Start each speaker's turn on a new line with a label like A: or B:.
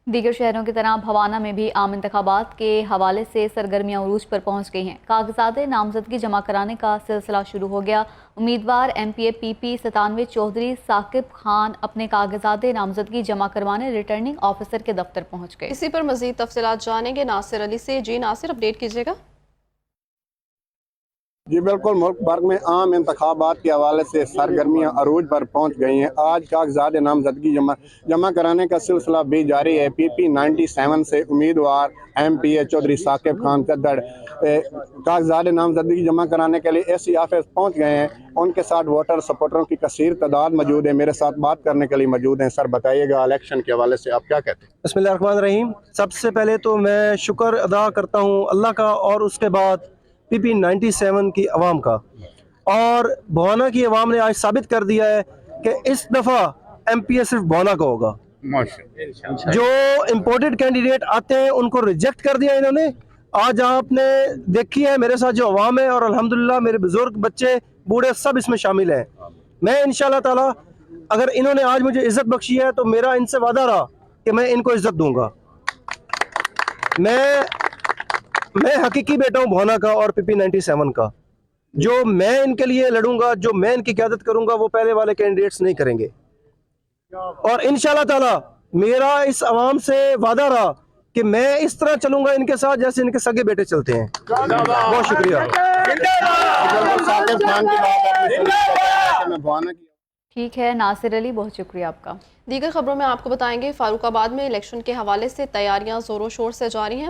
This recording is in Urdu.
A: دیگر شہروں کی طرح بھوانہ میں بھی عام انتخابات کے حوالے سے سرگرمیاں عروج پر پہنچ گئی ہیں۔ کاغذات نامزدگی جمع کرانے کا سلسلہ شروع ہو گیا۔ امیدوار ایم پی اے پی پی 97 چودھری ثاقب خان اپنے کاغذات نامزدگی جمع کروانے ریٹرننگ آفیسر کے دفتر پہنچ گئے۔
B: اسی پر مزید تفصیلات جانیں گے ناصر علی سے۔ جی ناصر، اپڈیٹ کیجیے گا۔
C: جی بالکل، ملک بھر میں عام انتخابات کے حوالے سے سرگرمیاں عروج پر پہنچ گئی ہیں۔ آج کاغذات نامزدگی جمع کرانے کا سلسلہ بھی جاری ہے۔ پی پی 97 سے امیدوار ایم پی اے چودھری ثاقب خان چدڑ کاغذات نامزدگی جمع کرانے کے لیے ایسی آفس پہنچ گئے ہیں۔ ان کے ساتھ ووٹر سپورٹروں کی کثیر تعداد موجود ہے۔ میرے ساتھ بات کرنے کے لیے موجود ہیں۔ سر بتائیے گا، الیکشن کے حوالے سے آپ کیا کہتے ہیں؟
D: بسم اللہ الرحمن الرحیم۔ سب سے پہلے تو میں شکر ادا کرتا ہوں اللہ کا، اور اس کے بعد پی پی 97 کی عوام کا، اور بھوانہ کی عوام نے آج ثابت کر دیا ہے کہ اس دفعہ ایم پی اے صرف بھوانہ کا ہوگا۔ جو امپورٹڈ کینڈیڈیٹ آتے ہیں ان کو ریجیکٹ کر دیا انہوں نے۔ آج آپ نے دیکھی ہے میرے ساتھ جو عوام ہے، اور الحمدللہ میرے بزرگ، بچے، بوڑھے سب اس میں شامل ہیں۔ میں انشاءاللہ تعالی، اگر انہوں نے آج مجھے عزت بخشی ہے تو میرا ان سے وعدہ رہا کہ میں ان کو عزت دوں گا۔ میں حقیقی بیٹا ہوں بھوانہ کا اور پی پی 97 کا۔ جو میں ان کے لیے لڑوں گا، جو میں ان کی قیادت کروں گا، وہ پہلے والے کینڈیڈیٹس نہیں کریں گے۔ اور انشاءاللہ تعالی میرا اس عوام سے وعدہ رہا کہ میں اس طرح چلوں گا ان کے ساتھ جیسے ان کے سگے بیٹے چلتے ہیں۔ بہت شکریہ۔
A: ٹھیک ہے ناصر علی، بہت شکریہ آپ کا۔
B: دیگر خبروں میں آپ کو بتائیں گے، فاروق آباد میں الیکشن کے حوالے سے تیاریاں زور و شور سے جاری ہیں۔